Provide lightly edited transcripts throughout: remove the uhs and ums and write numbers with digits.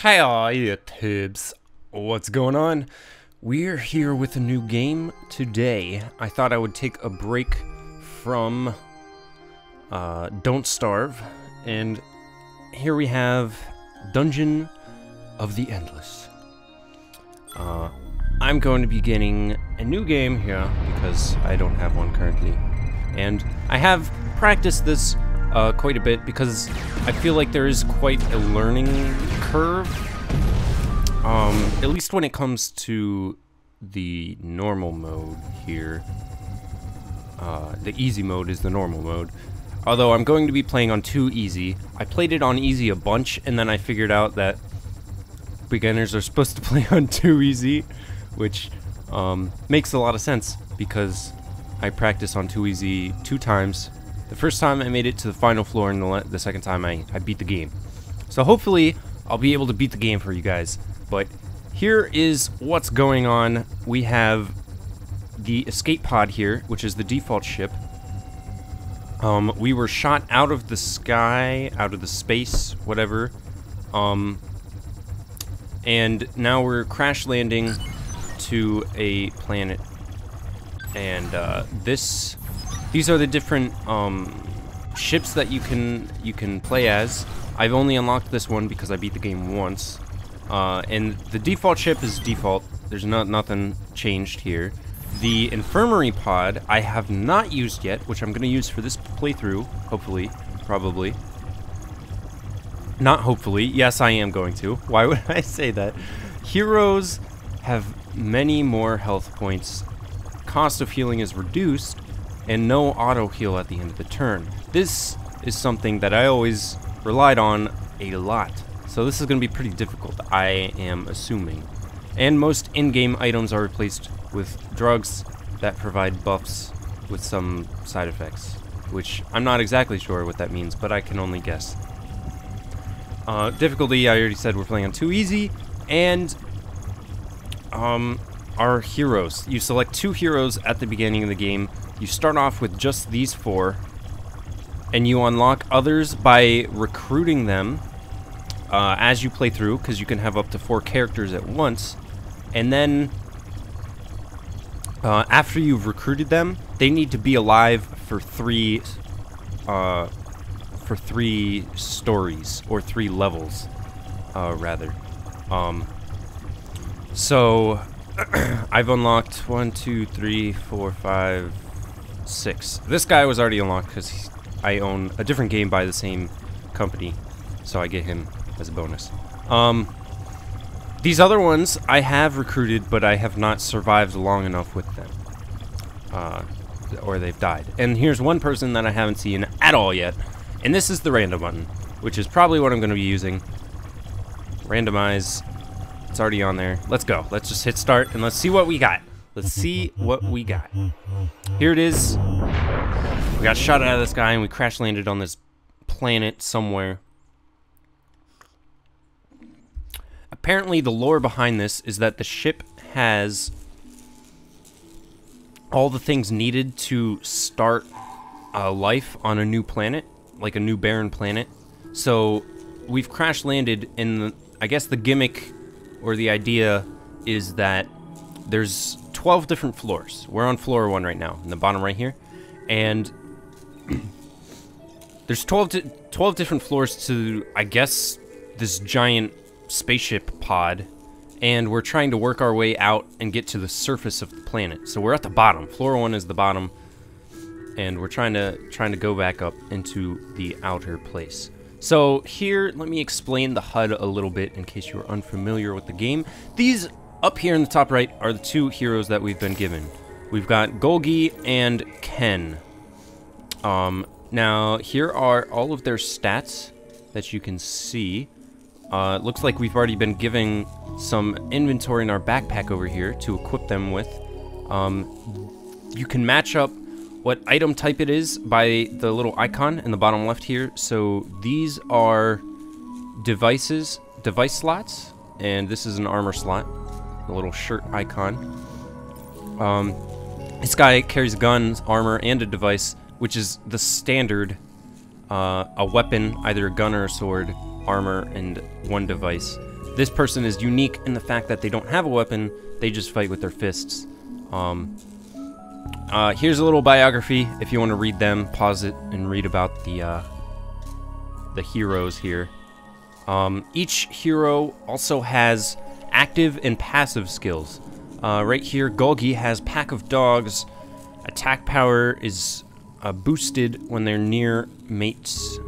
Hiya, Tibbs. What's going on? We're here with a new game today. I thought I would take a break from Don't Starve, and here we have Dungeon of the Endless. I'm going to be getting a new game here because I don't have one currently, and I have practiced this quite a bit because I feel like there is quite a learning curve, at least when it comes to the normal mode here. The easy mode is the normal mode, although I'm going to be playing on 2 easy. I played it on easy a bunch, and then I figured out that beginners are supposed to play on 2 easy, which makes a lot of sense because I practiced on 2 easy 2 times. The first time I made it to the final floor, and the second time I beat the game. So hopefully I'll be able to beat the game for you guys. But here is what's going on. We have the escape pod here, which is the default ship. We were shot out of the sky, out of the space, whatever. And now we're crash landing to a planet. And these are the different ships that you can play as. I've only unlocked this one because I beat the game once, and the default ship is default. There's nothing changed here. The Infirmary pod I have not used yet, which I'm going to use for this playthrough. Hopefully, probably. Not hopefully. Yes, I am going to. Why would I say that? Heroes have many more health points. Cost of healing is reduced, and no auto heal at the end of the turn. This is something that I always relied on a lot, so this is going to be pretty difficult, I am assuming. And most in-game items are replaced with drugs that provide buffs with some side effects, which I'm not exactly sure what that means, but I can only guess. Difficulty, I already said we're playing on 2 easy, and our heroes. You select 2 heroes at the beginning of the game. You start off with just these 4, and you unlock others by recruiting them as you play through, because you can have up to 4 characters at once. And then, after you've recruited them, they need to be alive for 3 stories, or 3 levels, rather. So, I've unlocked 1, 2, 3, 4, 5, 6. This guy was already unlocked because I own a different game by the same company, so I get him as a bonus. These other ones I have recruited, but I have not survived long enough with them, or they've died. And here's one person that I haven't seen at all yet, and this is the random button, which is probably what I'm going to be using. Randomize. It's already on there. Let's go. Let's just hit start and let's see what we got. Let's see what we got. Here it is. We got shot out of the sky and we crash landed on this planet somewhere. Apparently the lore behind this is that the ship has all the things needed to start life on a new planet, like a new barren planet. So we've crash landed in, I guess the gimmick or the idea is that there's 12 different floors. We're on floor 1 right now, in the bottom right here. And there's 12 different floors to, I guess, this giant spaceship pod. And we're trying to work our way out and get to the surface of the planet. So we're at the bottom. Floor 1 is the bottom. And we're trying to go back up into the outer place. So here, let me explain the HUD a little bit in case you're unfamiliar with the game. These up here in the top right are the 2 heroes that we've been given. We've got Golgi and Ken. Now here are all of their stats that you can see. It looks like we've already been given some inventory in our backpack over here to equip them with. You can match up what item type it is by the little icon in the bottom left here. So these are device slots, and this is an armor slot, the little shirt icon. This guy carries guns, armor, and a device, which is the standard, a weapon, either a gun or a sword, armor, and 1 device. This person is unique in the fact that they don't have a weapon, they just fight with their fists. Here's a little biography. If you want to read them, pause it and read about the heroes here. Each hero also has active and passive skills. Right here, Golgi has Pack of Dogs. Attack power is boosted when they're near mates.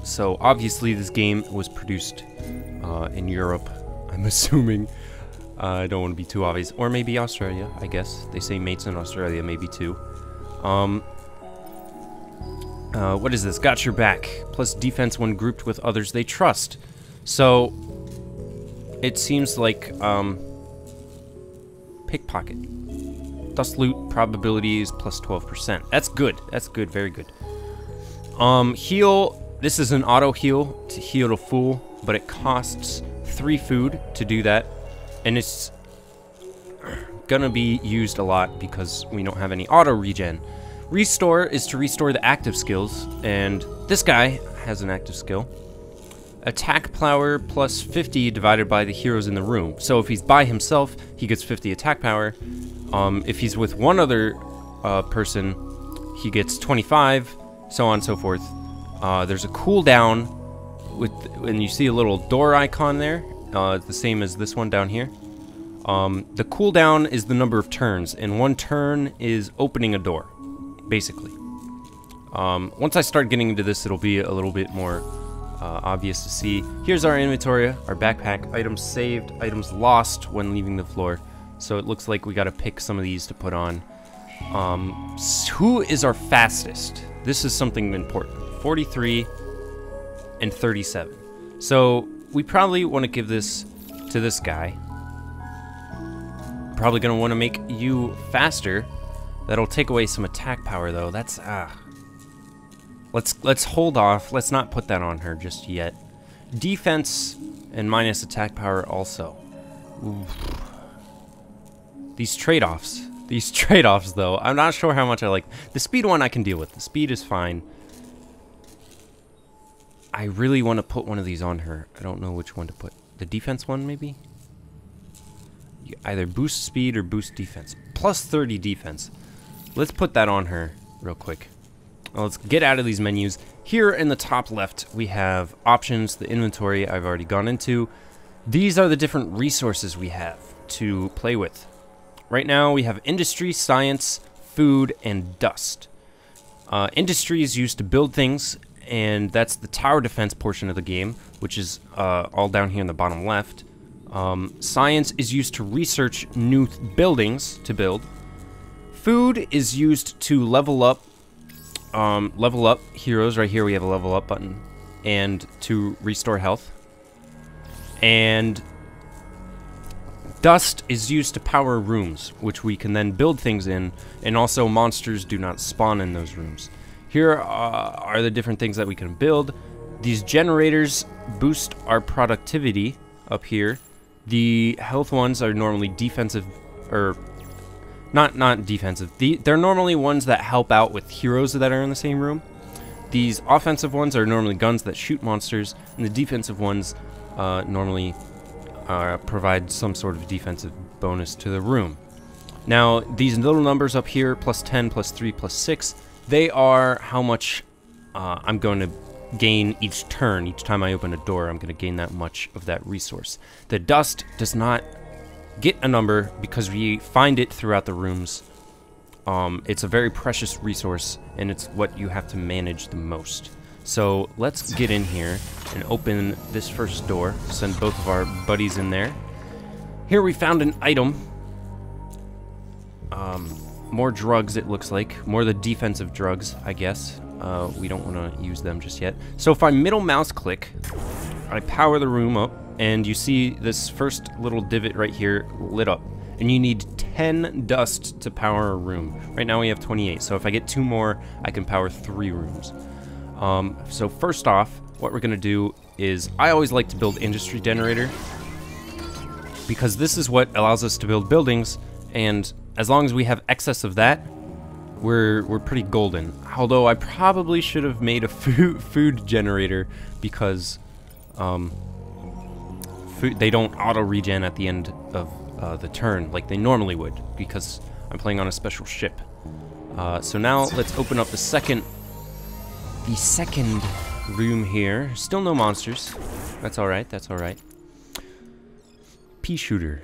So obviously this game was produced in Europe, I'm assuming. I don't want to be too obvious. Or maybe Australia, I guess. They say mates in Australia, maybe too. What is this? Got your back. Plus defense when grouped with others they trust. So, it seems like, pickpocket. Dust loot probability is plus 12%. That's good. That's good. Very good. Heal. This is an auto heal to heal a fool, but it costs 3 food to do that. And it's gonna be used a lot because we don't have any auto regen. Restore is to restore the active skills, and this guy has an active skill. Attack power plus 50 divided by the heroes in the room. So if he's by himself, he gets 50 attack power. If he's with one other person, he gets 25, so on and so forth. There's a cooldown, and you see a little door icon there. It's the same as this one down here. The cooldown is the number of turns, and 1 turn is opening a door, basically. Once I start getting into this, it'll be a little bit more obvious to see. Here's our inventory, our backpack, items saved, items lost when leaving the floor. So it looks like we gotta pick some of these to put on. Who is our fastest? This is something important. 43 and 37. So we probably want to give this to this guy. Probably gonna want to make you faster. That'll take away some attack power though. That's Let's hold off. Let's not put that on her just yet. Defense and minus attack power also. Ooh. These trade-offs. These trade-offs though. I'm not sure how much I like. The speed one I can deal with. The speed is fine. I really want to put one of these on her. I don't know which one to put. The defense one, maybe? You either boost speed or boost defense. Plus 30 defense. Let's put that on her real quick. Well, let's get out of these menus. Here in the top left, we have options, the inventory I've already gone into. These are the different resources we have to play with. Right now, we have industry, science, food, and dust. Industry is used to build things, and that's the tower defense portion of the game, which is all down here in the bottom left. Science is used to research new buildings to build. Food is used to level up heroes. Right here we have a level up button, and to restore health. And dust is used to power rooms, which we can then build things in, and also monsters do not spawn in those rooms. Here are the different things that we can build. These generators boost our productivity up here. The health ones are normally defensive, or not defensive. They're normally ones that help out with heroes that are in the same room. These offensive ones are normally guns that shoot monsters, and the defensive ones normally provide some sort of defensive bonus to the room. Now, these little numbers up here, plus 10, plus 3, plus 6, they are how much I'm going to gain each turn. Each time I open a door, I'm going to gain that much of that resource. The dust does not get a number because we find it throughout the rooms. It's a very precious resource, and it's what you have to manage the most. So let's get in here and open this first door. Send both of our buddies in there. Here we found an item. More drugs, it looks like. More of the defensive drugs, I guess. We don't want to use them just yet. So if I middle mouse click, I power the room up, and you see this first little divot right here lit up. And you need 10 dust to power a room. Right now we have 28, so if I get 2 more, I can power 3 rooms. So first off, what we're going to do is, I always like to build industry generator, because this is what allows us to build buildings, and as long as we have excess of that, we're pretty golden. Although I probably should have made a food generator, because they don't auto-regen at the end of the turn like they normally would, because I'm playing on a special ship. So now let's open up the second room here. Still no monsters. That's alright, that's alright. Pea shooter.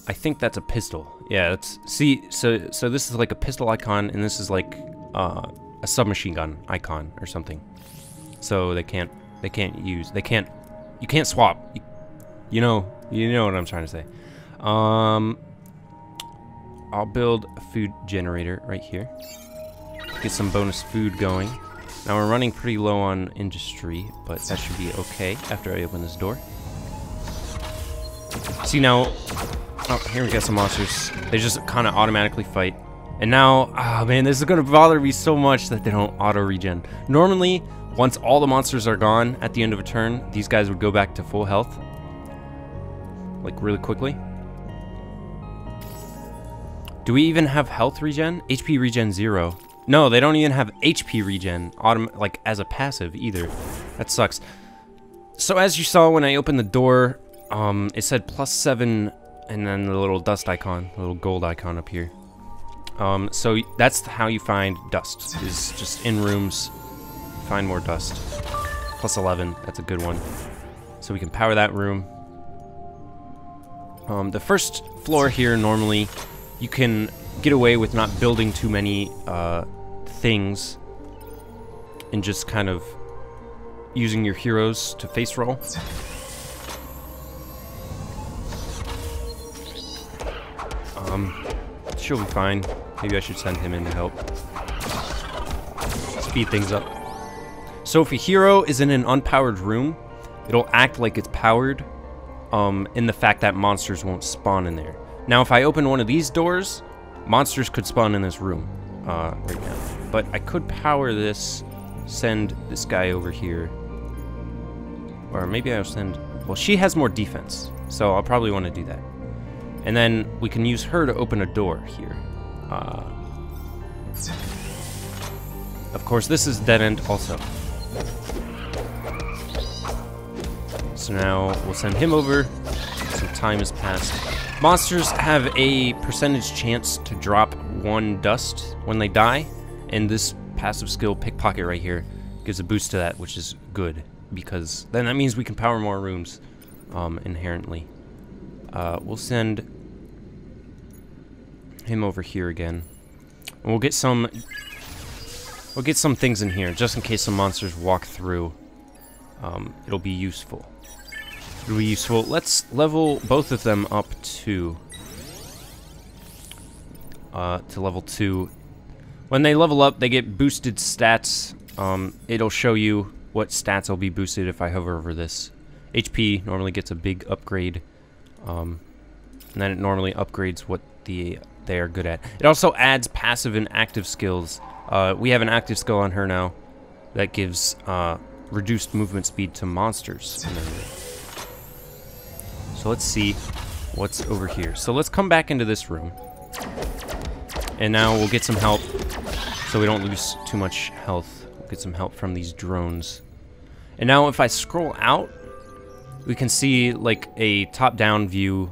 I think that's a pistol. Yeah, that's, see, so this is like a pistol icon, and this is like a submachine gun icon or something. So you can't swap. You know what I'm trying to say. I'll build a food generator right here. Get some bonus food going. Now we're running pretty low on industry, but that should be okay after I open this door. See now, oh, here we got some monsters. They just kind of automatically fight. And now, oh man, this is gonna bother me so much that they don't auto-regen. Normally, once all the monsters are gone at the end of a turn, these guys would go back to full health. Like really quickly. Do we even have health regen? HP regen 0. No, they don't even have HP regen, like as a passive either. That sucks. So as you saw when I opened the door, it said +7 and then the little dust icon, the little gold icon up here. So that's how you find dust, is just in rooms, find more dust. +11, that's a good one. So we can power that room. The first floor here, normally, you can get away with not building too many things and just kind of using your heroes to face roll. She'll be fine. Maybe I should send him in to help. Speed things up. So if a hero is in an unpowered room, it'll act like it's powered, in the fact that monsters won't spawn in there. Now if I open one of these doors, monsters could spawn in this room right now. But I could power this, send this guy over here. Or maybe I'll send... Well, she has more defense, so I'll probably want to do that. And then we can use her to open a door here. Of course, this is dead end also. So now we'll send him over. Some time has passed. Monsters have a percentage chance to drop 1 dust when they die, and this passive skill, Pickpocket right here, gives a boost to that, which is good, because then that means we can power more rooms inherently. We'll send him over here again, and we'll get some things in here just in case some monsters walk through. It'll be useful. Let's level both of them up to level 2. When they level up, they get boosted stats. It'll show you what stats will be boosted if I hover over this. HP normally gets a big upgrade, and then it normally upgrades what they are good at. It also adds passive and active skills. We have an active skill on her now that gives reduced movement speed to monsters. So let's see what's over here. So let's come back into this room. And now we'll get some help so we don't lose too much health. We'll get some help from these drones. And now if I scroll out, we can see like a top-down view,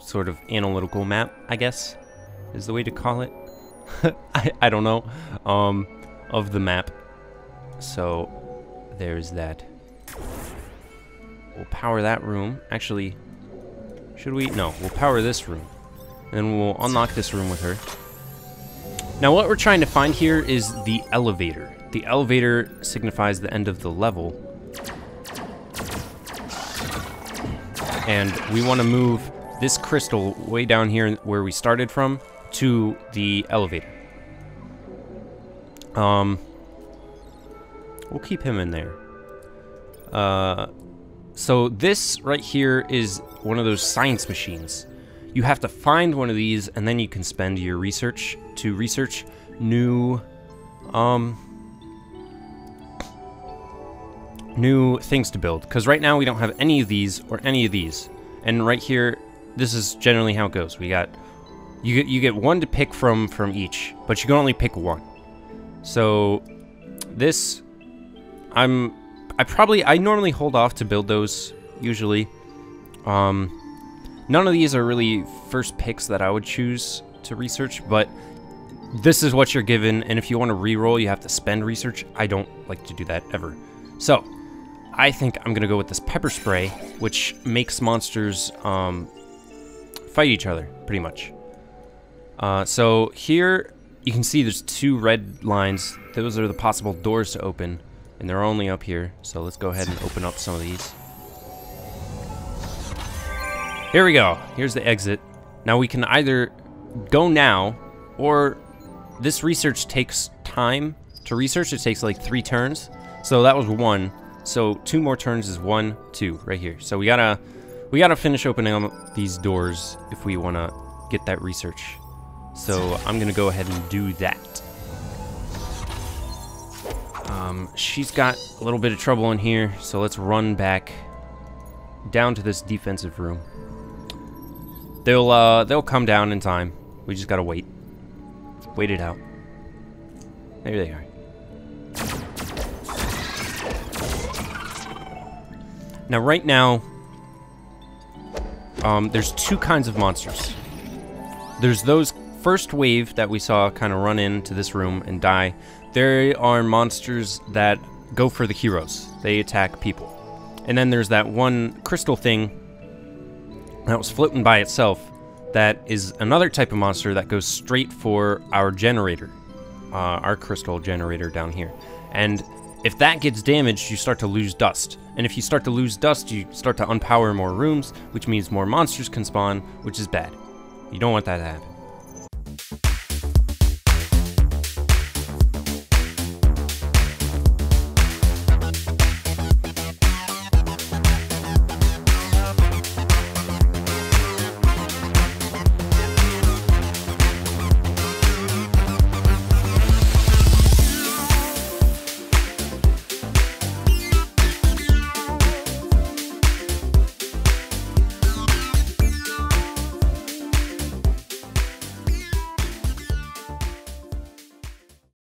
sort of analytical map, I guess, is the way to call it. I don't know, of the map. So there's that. We'll power that room. Actually, should we? No, we'll power this room. And then we'll unlock this room with her. Now what we're trying to find here is the elevator. The elevator signifies the end of the level. And we want to move this crystal way down here where we started from to the elevator. We'll keep him in there. So this right here is one of those science machines. You have to find one of these, and then you can spend your research to research new things to build. Because right now we don't have any of these or any of these. And right here, this is generally how it goes. We got you get one to pick from each, but you can only pick one. So this, I'm I normally hold off to build those, usually. None of these are really first picks that I would choose to research, but this is what you're given, and if you want to reroll, you have to spend research. I don't like to do that, ever. So, I think I'm gonna go with this pepper spray, which makes monsters, fight each other, pretty much. So here, you can see there's 2 red lines. Those are the possible doors to open, and they're only up here. So let's go ahead and open up some of these. Here we go. Here's the exit. Now we can either go now, or this research takes time to research. It takes like 3 turns. So that was 1. So 2 more turns is 1, 2, right here. So we gotta finish opening up these doors if we wanna get that research. So I'm gonna go ahead and do that. She's got a little bit of trouble in here, so let's run back down to this defensive room. They'll come down in time. We just gotta wait. Wait it out. There they are. Now, right now, there's 2 kinds of monsters. There's those first wave that we saw kind of run into this room and die. There are monsters that go for the heroes. They attack people. And then there's that one crystal thing that was floating by itself that is another type of monster that goes straight for our generator. Our crystal generator down here. And if that gets damaged, you start to lose dust. And if you start to lose dust, you start to unpower more rooms, which means more monsters can spawn, which is bad. You don't want that to happen.